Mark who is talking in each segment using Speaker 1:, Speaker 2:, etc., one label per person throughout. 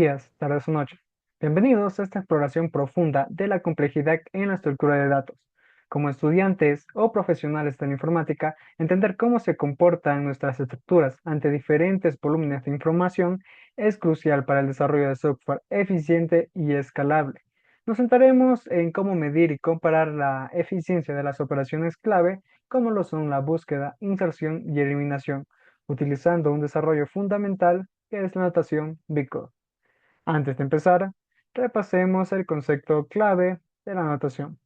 Speaker 1: Días, tardes o noches. Bienvenidos a esta exploración profunda de la complejidad en la estructura de datos. Como estudiantes o profesionales de la informática, entender cómo se comportan nuestras estructuras ante diferentes volúmenes de información es crucial para el desarrollo de software eficiente y escalable. Nos centraremos en cómo medir y comparar la eficiencia de las operaciones clave, como lo son la búsqueda, inserción y eliminación, utilizando un desarrollo fundamental que es la notación Big-code. Antes de empezar, repasemos el concepto clave de la notación.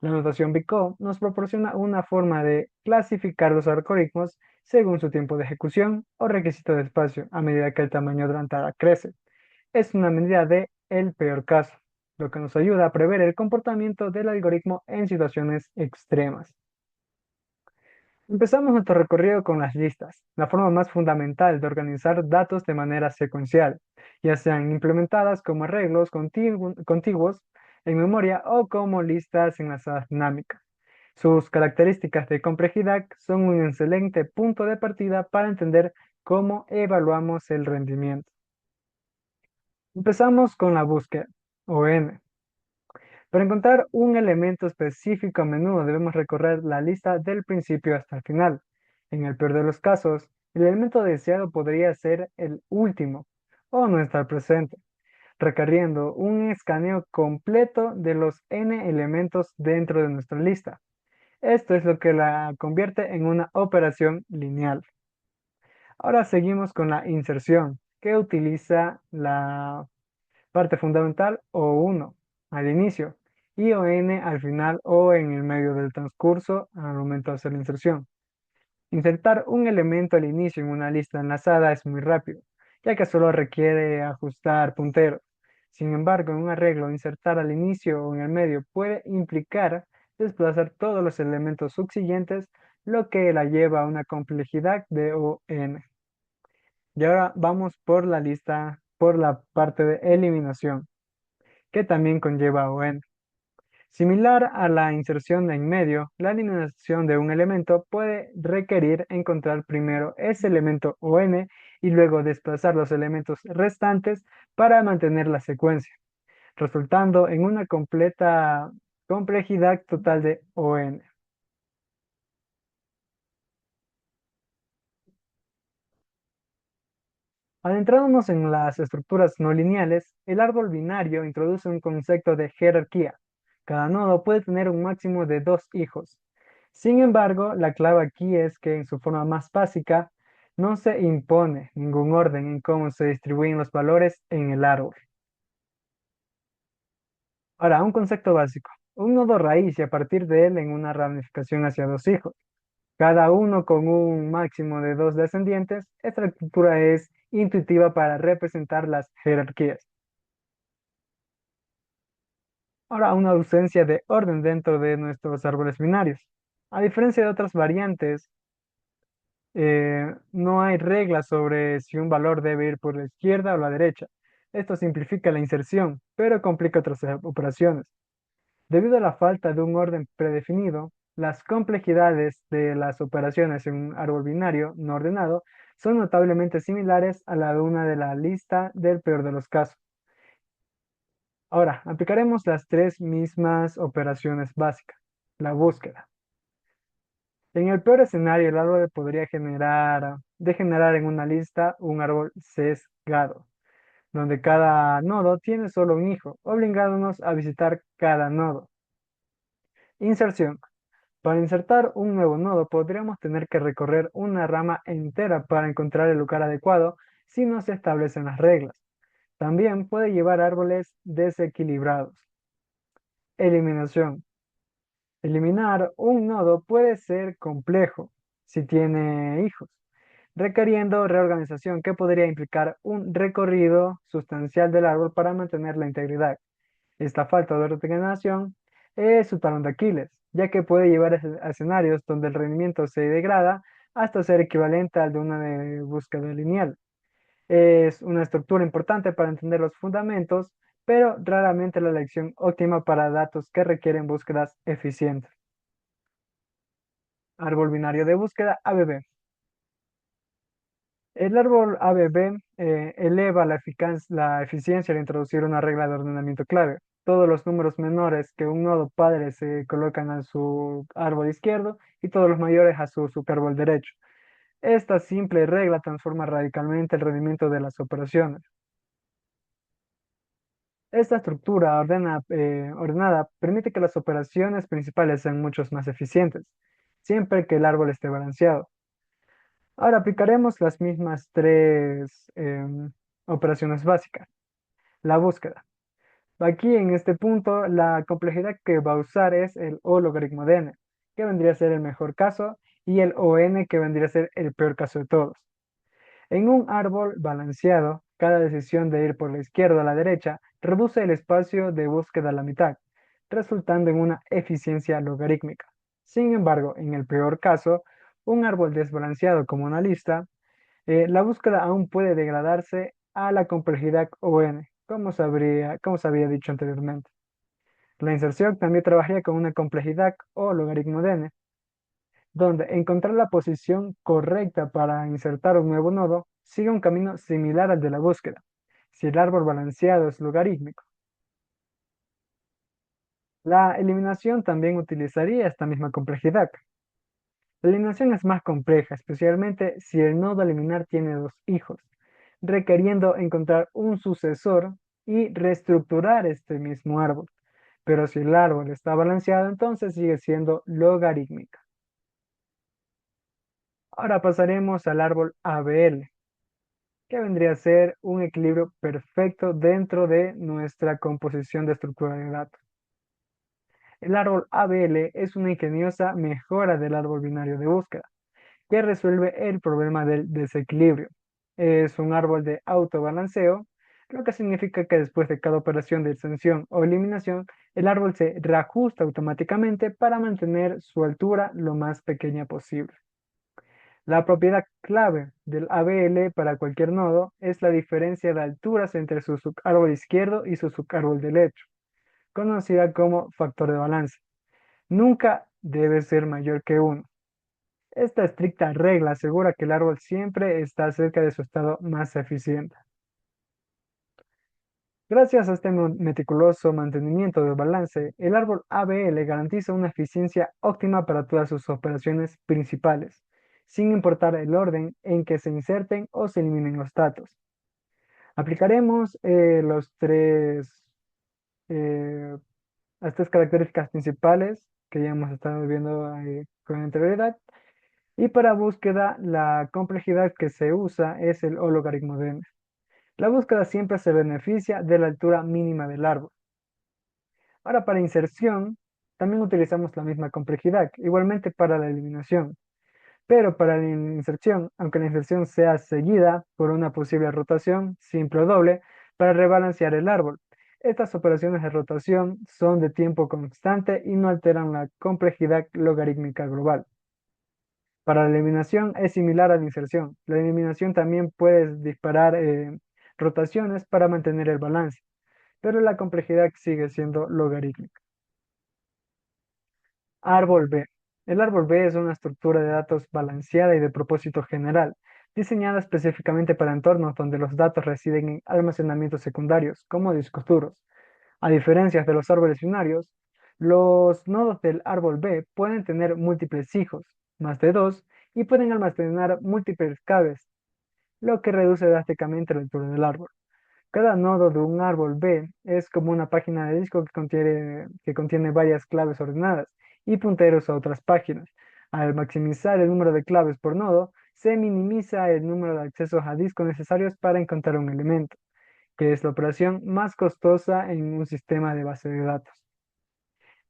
Speaker 1: La notación BICO nos proporciona una forma de clasificar los algoritmos según su tiempo de ejecución o requisito de espacio a medida que el tamaño de la entrada crece. Es una medida de el peor caso, lo que nos ayuda a prever el comportamiento del algoritmo en situaciones extremas. Empezamos nuestro recorrido con las listas, la forma más fundamental de organizar datos de manera secuencial, ya sean implementadas como arreglos contiguos en memoria o como listas enlazadas dinámicas. Sus características de complejidad son un excelente punto de partida para entender cómo evaluamos el rendimiento. Empezamos con la búsqueda, o N. Para encontrar un elemento específico a menudo debemos recorrer la lista del principio hasta el final. En el peor de los casos, el elemento deseado podría ser el último o no estar presente, requiriendo un escaneo completo de los n elementos dentro de nuestra lista. Esto es lo que la convierte en una operación lineal. Ahora seguimos con la inserción, que utiliza la parte fundamental o 1 al inicio y o n al final o en el medio del transcurso al momento de hacer la inserción. Insertar un elemento al inicio en una lista enlazada es muy rápido, ya que solo requiere ajustar punteros. Sin embargo, en un arreglo, insertar al inicio o en el medio puede implicar desplazar todos los elementos subsiguientes, lo que la lleva a una complejidad de O n. Y ahora vamos por la lista, por la parte de eliminación, que también conlleva ON. Similar a la inserción en medio, la eliminación de un elemento puede requerir encontrar primero ese elemento ON y luego desplazar los elementos restantes para mantener la secuencia, resultando en una completa complejidad total de ON. Adentrándonos en las estructuras no lineales, el árbol binario introduce un concepto de jerarquía. Cada nodo puede tener un máximo de dos hijos. Sin embargo, la clave aquí es que en su forma más básica no se impone ningún orden en cómo se distribuyen los valores en el árbol. Ahora, un concepto básico. Un nodo raíz y a partir de él en una ramificación hacia dos hijos, cada uno con un máximo de dos descendientes. Esta estructura es intuitiva para representar las jerarquías. Ahora, una ausencia de orden dentro de nuestros árboles binarios. A diferencia de otras variantes, no hay reglas sobre si un valor debe ir por la izquierda o la derecha. Esto simplifica la inserción, pero complica otras operaciones. Debido a la falta de un orden predefinido, las complejidades de las operaciones en un árbol binario no ordenado son notablemente similares a la de una de la lista del peor de los casos. Ahora, aplicaremos las tres mismas operaciones básicas. La búsqueda. En el peor escenario, el árbol podría degenerar en una lista un árbol sesgado, donde cada nodo tiene solo un hijo, obligándonos a visitar cada nodo. Inserción. Para insertar un nuevo nodo podríamos tener que recorrer una rama entera para encontrar el lugar adecuado si no se establecen las reglas. También puede llevar árboles desequilibrados. Eliminación. Eliminar un nodo puede ser complejo si tiene hijos, requiriendo reorganización que podría implicar un recorrido sustancial del árbol para mantener la integridad. Esta falta de ordenación es su talón de Aquiles, ya que puede llevar a escenarios donde el rendimiento se degrada hasta ser equivalente al de una de búsqueda lineal. Es una estructura importante para entender los fundamentos, pero raramente la elección óptima para datos que requieren búsquedas eficientes. Árbol binario de búsqueda ABB. El árbol ABB eleva la eficiencia al introducir una regla de ordenamiento clave. Todos los números menores que un nodo padre se colocan a su árbol izquierdo y todos los mayores a su subárbol derecho. Esta simple regla transforma radicalmente el rendimiento de las operaciones. Esta estructura ordenada permite que las operaciones principales sean mucho más eficientes, siempre que el árbol esté balanceado. Ahora aplicaremos las mismas tres operaciones básicas. La búsqueda. Aquí en este punto la complejidad que va a usar es el O logaritmo de n, que vendría a ser el mejor caso, y el ON, que vendría a ser el peor caso de todos. En un árbol balanceado, cada decisión de ir por la izquierda a la derecha reduce el espacio de búsqueda a la mitad, resultando en una eficiencia logarítmica. Sin embargo, en el peor caso, un árbol desbalanceado como una lista, la búsqueda aún puede degradarse a la complejidad ON, como se había dicho anteriormente. La inserción también trabajaría con una complejidad o logaritmo de n, donde encontrar la posición correcta para insertar un nuevo nodo sigue un camino similar al de la búsqueda, si el árbol balanceado es logarítmico. La eliminación también utilizaría esta misma complejidad. La eliminación es más compleja, especialmente si el nodo a eliminar tiene dos hijos, requiriendo encontrar un sucesor y reestructurar este mismo árbol. Pero si el árbol está balanceado, entonces sigue siendo logarítmica. Ahora pasaremos al árbol ABL, que vendría a ser un equilibrio perfecto dentro de nuestra composición de estructura de datos. El árbol ABL es una ingeniosa mejora del árbol binario de búsqueda, que resuelve el problema del desequilibrio. Es un árbol de autobalanceo, lo que significa que después de cada operación de extensión o eliminación, el árbol se reajusta automáticamente para mantener su altura lo más pequeña posible. La propiedad clave del ABL para cualquier nodo es la diferencia de alturas entre su subárbol izquierdo y su subárbol derecho, conocida como factor de balance. Nunca debe ser mayor que 1. Esta estricta regla asegura que el árbol siempre está cerca de su estado más eficiente. Gracias a este meticuloso mantenimiento del balance, el árbol ABL garantiza una eficiencia óptima para todas sus operaciones principales, sin importar el orden en que se inserten o se eliminen los datos. Aplicaremos eh, las tres características principales que ya hemos estado viendo con anterioridad. Y para búsqueda, la complejidad que se usa es el O logaritmo de n. La búsqueda siempre se beneficia de la altura mínima del árbol. Ahora, para inserción, también utilizamos la misma complejidad, igualmente para la eliminación. Pero para la inserción, aunque la inserción sea seguida por una posible rotación, simple o doble, para rebalancear el árbol. Estas operaciones de rotación son de tiempo constante y no alteran la complejidad logarítmica global. Para la eliminación es similar a la inserción. La eliminación también puede disparar rotaciones para mantener el balance, pero la complejidad sigue siendo logarítmica. Árbol B. El árbol B es una estructura de datos balanceada y de propósito general, diseñada específicamente para entornos donde los datos residen en almacenamientos secundarios, como discos duros. A diferencia de los árboles binarios, los nodos del árbol B pueden tener múltiples hijos, más de dos, y pueden almacenar múltiples cables, lo que reduce drásticamente la altura del árbol. Cada nodo de un árbol B es como una página de disco que contiene varias claves ordenadas y punteros a otras páginas. Al maximizar el número de claves por nodo, se minimiza el número de accesos a disco necesarios para encontrar un elemento, que es la operación más costosa en un sistema de base de datos.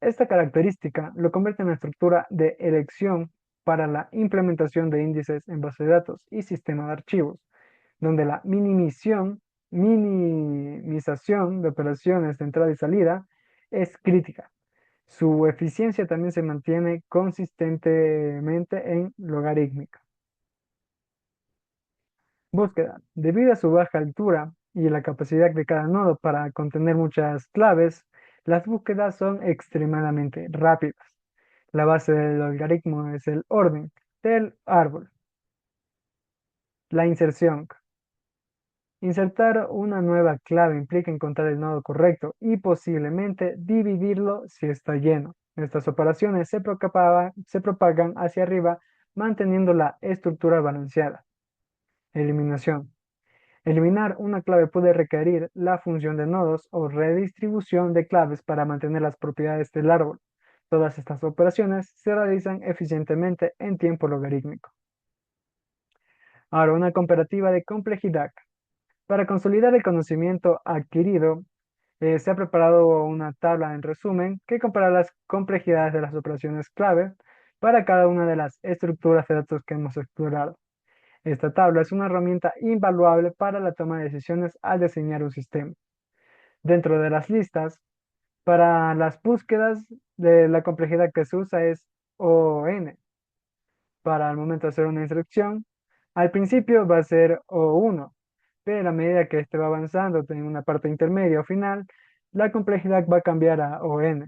Speaker 1: Esta característica lo convierte en una estructura de elección para la implementación de índices en base de datos y sistema de archivos, donde la minimización de operaciones de entrada y salida es crítica. Su eficiencia también se mantiene consistentemente en logarítmica. Búsqueda. Debido a su baja altura y la capacidad de cada nodo para contener muchas claves, las búsquedas son extremadamente rápidas. La base del algoritmo es el orden del árbol. La inserción. Insertar una nueva clave implica encontrar el nodo correcto y posiblemente dividirlo si está lleno. Estas operaciones se propagan hacia arriba manteniendo la estructura balanceada. Eliminación. Eliminar una clave puede requerir la función de nodos o redistribución de claves para mantener las propiedades del árbol. Todas estas operaciones se realizan eficientemente en tiempo logarítmico. Ahora, una comparativa de complejidad. Para consolidar el conocimiento adquirido, se ha preparado una tabla en resumen que compara las complejidades de las operaciones clave para cada una de las estructuras de datos que hemos explorado. Esta tabla es una herramienta invaluable para la toma de decisiones al diseñar un sistema. Dentro de las listas, para las búsquedas de la complejidad que se usa es O n. Para el momento de hacer una instrucción, al principio va a ser O1, pero a medida que este va avanzando en una parte intermedia o final, la complejidad va a cambiar a O n.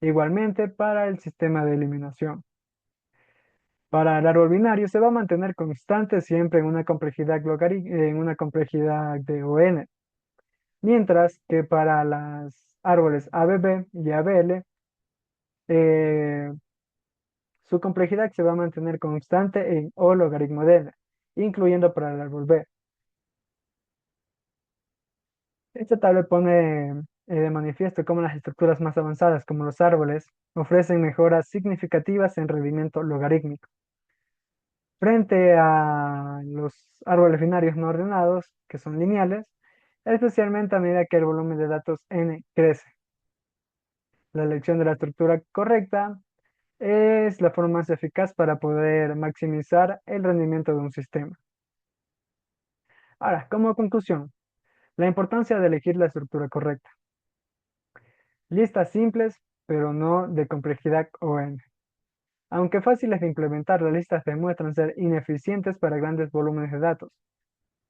Speaker 1: Igualmente para el sistema de eliminación. Para el árbol binario se va a mantener constante siempre en una complejidad en una complejidad de ON, mientras que para los árboles ABB y ABL, eh, su complejidad se va a mantener constante en O logaritmo de n, incluyendo para el árbol B. Esta tabla pone de manifiesto cómo las estructuras más avanzadas, como los árboles, ofrecen mejoras significativas en rendimiento logarítmico. Frente a los árboles binarios no ordenados, que son lineales, especialmente a medida que el volumen de datos n crece. La elección de la estructura correcta es la forma más eficaz para poder maximizar el rendimiento de un sistema. Ahora, como conclusión, la importancia de elegir la estructura correcta. Listas simples, pero no de complejidad o n. Aunque fáciles de implementar, las listas demuestran ser ineficientes para grandes volúmenes de datos,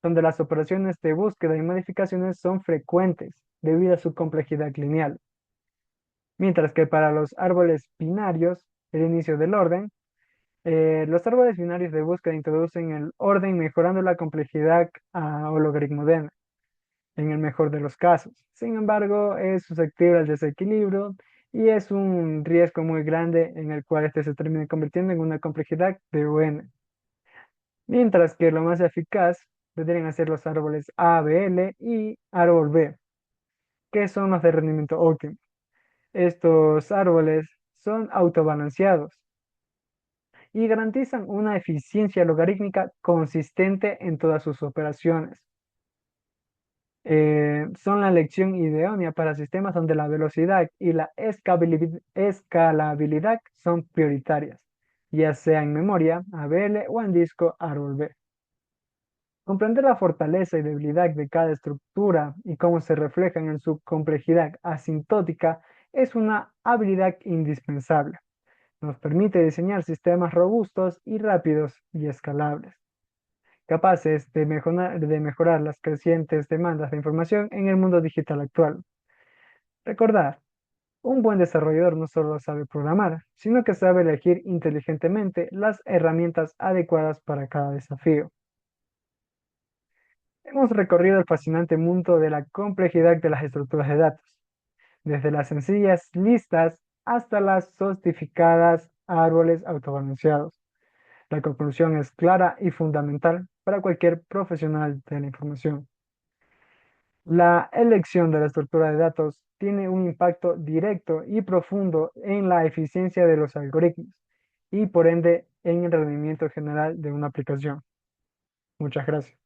Speaker 1: donde las operaciones de búsqueda y modificaciones son frecuentes debido a su complejidad lineal, mientras que para los árboles binarios, el inicio del orden, los árboles binarios de búsqueda introducen el orden mejorando la complejidad o logaritmo de n, en el mejor de los casos. Sin embargo, es susceptible al desequilibrio y es un riesgo muy grande en el cual este se termina convirtiendo en una complejidad de UN. Mientras que lo más eficaz deberían ser los árboles A, B, L y árbol B, que son los de rendimiento óptimo. Estos árboles son autobalanceados y garantizan una eficiencia logarítmica consistente en todas sus operaciones. Son la elección idónea para sistemas donde la velocidad y la escalabilidad son prioritarias, ya sea en memoria, ABL o en disco, árbol B. Comprender la fortaleza y debilidad de cada estructura y cómo se reflejan en su complejidad asintótica es una habilidad indispensable. Nos permite diseñar sistemas robustos y rápidos y escalables, capaces de mejorar las crecientes demandas de información en el mundo digital actual. Recordar, un buen desarrollador no solo sabe programar, sino que sabe elegir inteligentemente las herramientas adecuadas para cada desafío. Hemos recorrido el fascinante mundo de la complejidad de las estructuras de datos, desde las sencillas listas hasta las sofisticadas árboles autobalanceados. La conclusión es clara y fundamental para cualquier profesional de la información. La elección de la estructura de datos tiene un impacto directo y profundo en la eficiencia de los algoritmos y por ende en el rendimiento general de una aplicación. Muchas gracias.